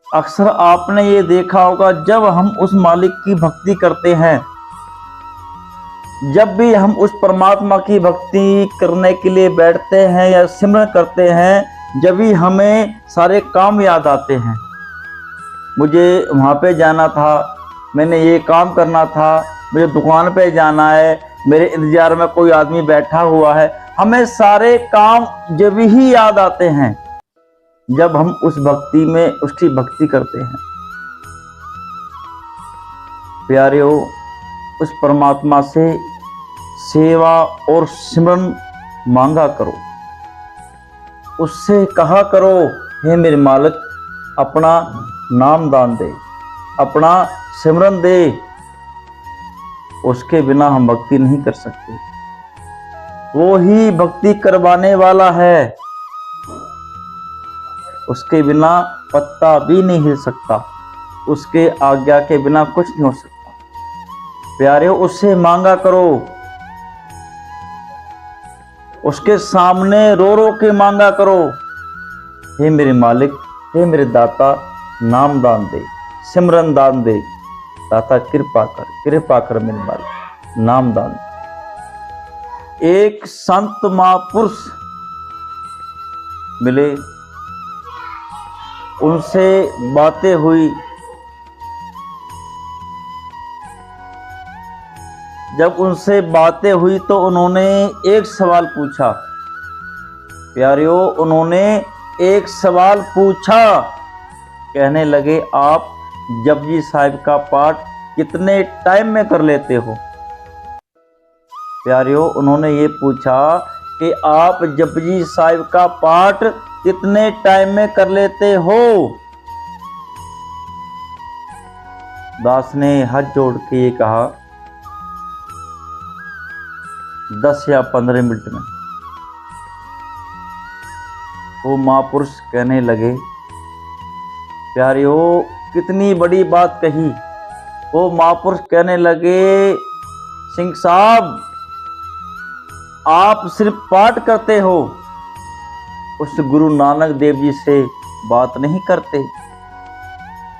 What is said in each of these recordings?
अक्सर आपने ये देखा होगा, जब हम उस मालिक की भक्ति करते हैं, जब भी हम उस परमात्मा की भक्ति करने के लिए बैठते हैं या सिमरन करते हैं, जब भी हमें सारे काम याद आते हैं। मुझे वहाँ पे जाना था, मैंने ये काम करना था, मुझे दुकान पे जाना है, मेरे इंतजार में कोई आदमी बैठा हुआ है। हमें सारे काम जब ही याद आते हैं जब हम उस भक्ति में उसकी भक्ति करते हैं। प्यारेओ, उस परमात्मा से सेवा और सिमरन मांगा करो, उससे कहा करो, हे मेरे मालिक अपना नाम दान दे, अपना सिमरन दे। उसके बिना हम भक्ति नहीं कर सकते। वो ही भक्ति करवाने वाला है, उसके बिना पत्ता भी नहीं हिल सकता, उसके आज्ञा के बिना कुछ नहीं हो सकता। प्यारे, उससे मांगा करो, उसके सामने रो रो के मांगा करो, हे मेरे मालिक, हे मेरे दाता, नाम दान दे, सिमरन दान दे। दाता कृपा कर मेरे मालिक, नाम दान दे। एक संत महापुरुष मिले, उनसे बातें हुई। जब उनसे बातें हुई तो उन्होंने एक सवाल पूछा। प्यारियों, उन्होंने एक सवाल पूछा, कहने लगे, आप जपजी साहिब का पाठ कितने टाइम में कर लेते हो? प्यारियों, उन्होंने ये पूछा कि आप जपजी साहिब का पाठ कितने टाइम में कर लेते हो? दास ने हाथ जोड़ के ये कहा, 10 या 15 मिनट में। वो महापुरुष कहने लगे, प्यारियों, कितनी बड़ी बात कही। वो महापुरुष कहने लगे, सिंह साहब, आप सिर्फ पाठ करते हो, उस गुरु नानक देव जी से बात नहीं करते।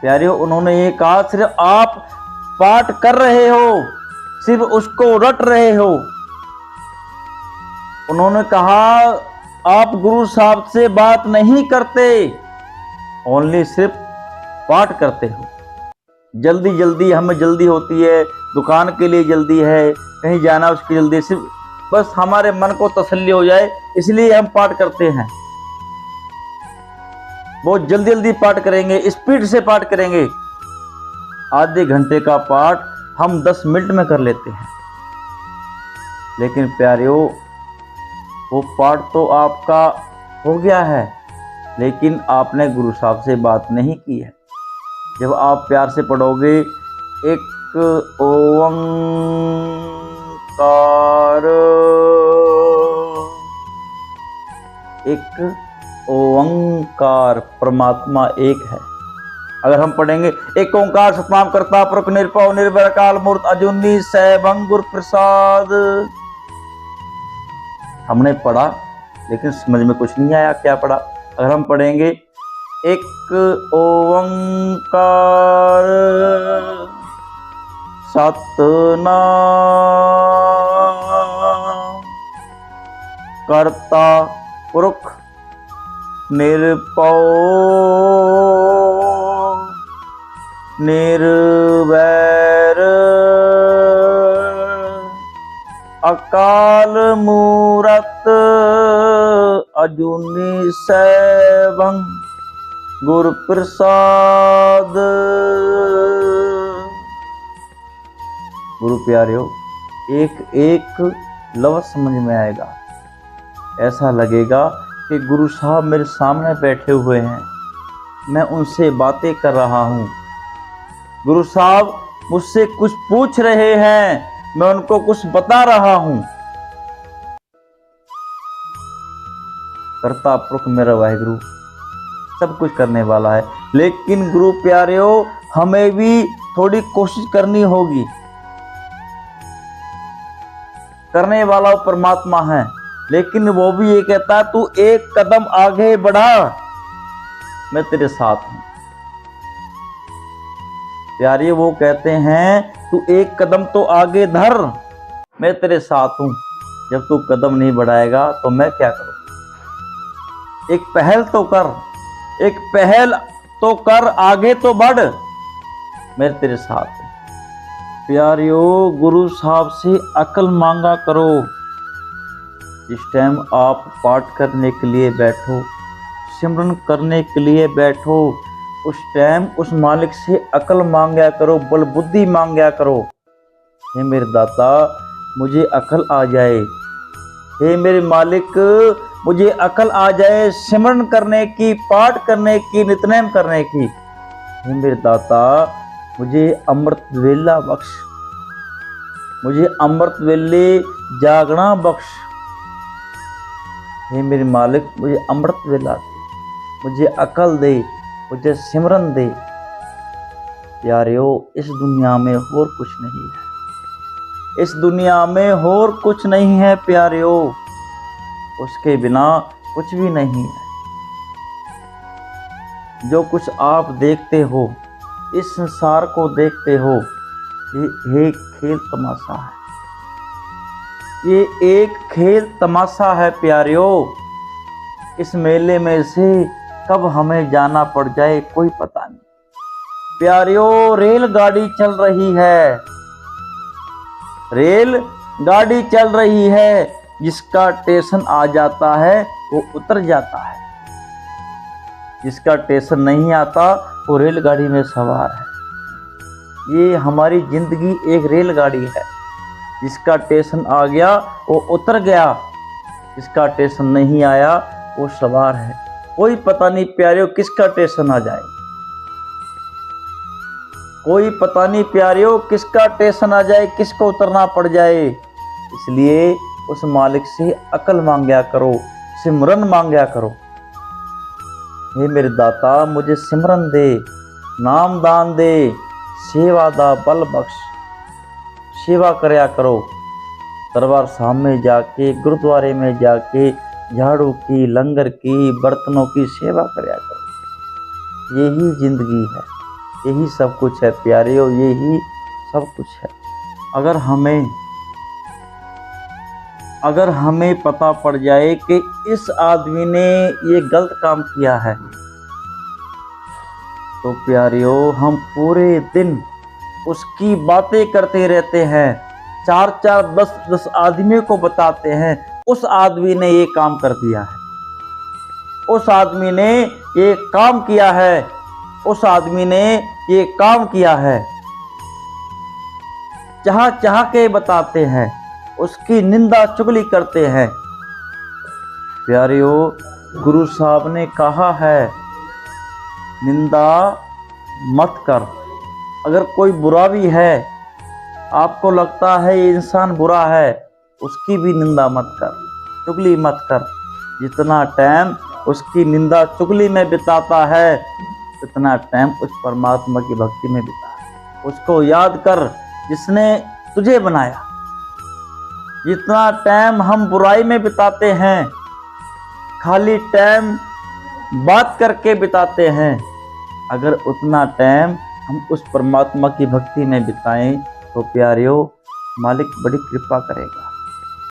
प्यारियों, उन्होंने ये कहा, सिर्फ आप पाठ कर रहे हो, सिर्फ उसको रट रहे हो। उन्होंने कहा, आप गुरु साहब से बात नहीं करते, ओनली सिर्फ पाठ करते हो। जल्दी जल्दी हमें जल्दी होती है, दुकान के लिए जल्दी है, कहीं जाना उसकी जल्दी, सिर्फ बस हमारे मन को तसल्ली हो जाए, इसलिए हम पाठ करते हैं। बहुत जल्दी जल्दी पाठ करेंगे, स्पीड से पाठ करेंगे। आधे घंटे का पाठ हम 10 मिनट में कर लेते हैं। लेकिन प्यारियों, वो पाठ तो आपका हो गया है, लेकिन आपने गुरु साहब से बात नहीं की है। जब आप प्यार से पढ़ोगे, एक ओंकार, एक ओंकार, परमात्मा एक है। अगर हम पढ़ेंगे, एक ओंकार सतनाम करता पुरख निरपौ निर्भय काल मूर्त अजूनी सैभं गुर प्रसाद। हमने पढ़ा, लेकिन समझ में कुछ नहीं आया क्या पढ़ा। अगर हम पढ़ेंगे, एक ओंकार सतनाम करता पुरख निरपौ निर्वैर अकाल मूरत अजूनी सैभं गुर प्रसाद। गुरु प्यारियों, एक एक लफ्ज़ समझ में आएगा, ऐसा लगेगा कि गुरु साहब मेरे सामने बैठे हुए हैं, मैं उनसे बातें कर रहा हूँ। गुरु साहब मुझसे कुछ पूछ रहे हैं, मैं उनको कुछ बता रहा हूँ। करता पुरख मेरा वाहिगुरु सब कुछ करने वाला है। लेकिन गुरु प्यारियों, हमें भी थोड़ी कोशिश करनी होगी। करने वाला वो परमात्मा है, लेकिन वो भी ये कहता है, तू एक कदम आगे बढ़ा, मैं तेरे साथ हूं। प्यारे वो कहते हैं तू एक कदम तो आगे धर, मैं तेरे साथ हूं। जब तू कदम नहीं बढ़ाएगा तो मैं क्या करूं। एक पहल तो कर, एक पहल तो कर, आगे तो बढ़, मैं तेरे साथ हूं। प्यारियो गुरु साहब से अकल मांगा करो। जिस टाइम आप पाठ करने के लिए बैठो, सिमरन करने के लिए बैठो, उस टाइम उस मालिक से अकल मांगा करो, बल बुद्धि मांगा करो। हे मेरे दाता मुझे अकल आ जाए, हे मेरे मालिक मुझे अकल आ जाए सिमरन करने की, पाठ करने की, नित्यनेम करने की। हे मेरे दाता मुझे अमृत वेला बख्श, मुझे अमृत वेले जागना बख्श। हे मेरे मालिक मुझे अमृत वेला दे, मुझे अकल दे, मुझे सिमरन दे। प्यारियो इस दुनिया में और कुछ नहीं है, इस दुनिया में और कुछ नहीं है प्यारियो, उसके बिना कुछ भी नहीं है। जो कुछ आप देखते हो, इस संसार को देखते हो, ये एक खेल तमाशा है, ये एक खेल तमाशा है प्यारियो। इस मेले में से कब हमें जाना पड़ जाए कोई पता नहीं। प्यारियो रेलगाड़ी चल रही है, रेल गाड़ी चल रही है, जिसका स्टेशन आ जाता है वो उतर जाता है, जिसका स्टेशन नहीं आता वो रेलगाड़ी में सवार है। ये हमारी जिंदगी एक रेलगाड़ी है, जिसका स्टेशन आ गया वो उतर गया, जिसका स्टेशन नहीं आया वो सवार है। कोई पता नहीं प्यारियों किसका स्टेशन आ जाए, कोई पता नहीं प्यारियों किसका स्टेशन आ जाए, किसको उतरना पड़ जाए। इसलिए उस मालिक से अकल मांगा करो, सिमरन मांगा करो। हे मेरे दाता मुझे सिमरन दे, नाम दान दे, सेवा दा बल बख्श। सेवा करया करो, दरबार साहब में जाके, गुरुद्वारे में जाके झाड़ू की, लंगर की, बर्तनों की सेवा करया करो। यही जिंदगी है, यही सब कुछ है प्यारियों, यही सब कुछ है। अगर हमें पता पड़ जाए कि इस आदमी ने ये गलत काम किया है, तो प्यारियों हम पूरे दिन उसकी बातें करते रहते हैं, 4-4, 10-10 आदमियों को बताते हैं उस आदमी ने ये काम कर दिया है, उस आदमी ने ये काम किया है, उस आदमी ने ये काम किया है। चाह चाह के बताते हैं, उसकी निंदा चुगली करते हैं। प्यारियों गुरु साहब ने कहा है निंदा मत कर। अगर कोई बुरा भी है, आपको लगता है ये इंसान बुरा है, उसकी भी निंदा मत कर, चुगली मत कर। जितना टाइम उसकी निंदा चुगली में बिताता है, उतना टाइम उस परमात्मा की भक्ति में बिता। उसको याद कर जिसने तुझे बनाया। जितना टाइम हम बुराई में बिताते हैं, खाली टाइम बात करके बिताते हैं, अगर उतना टाइम हम उस परमात्मा की भक्ति में बिताएं तो प्यारियों मालिक बड़ी कृपा करेगा।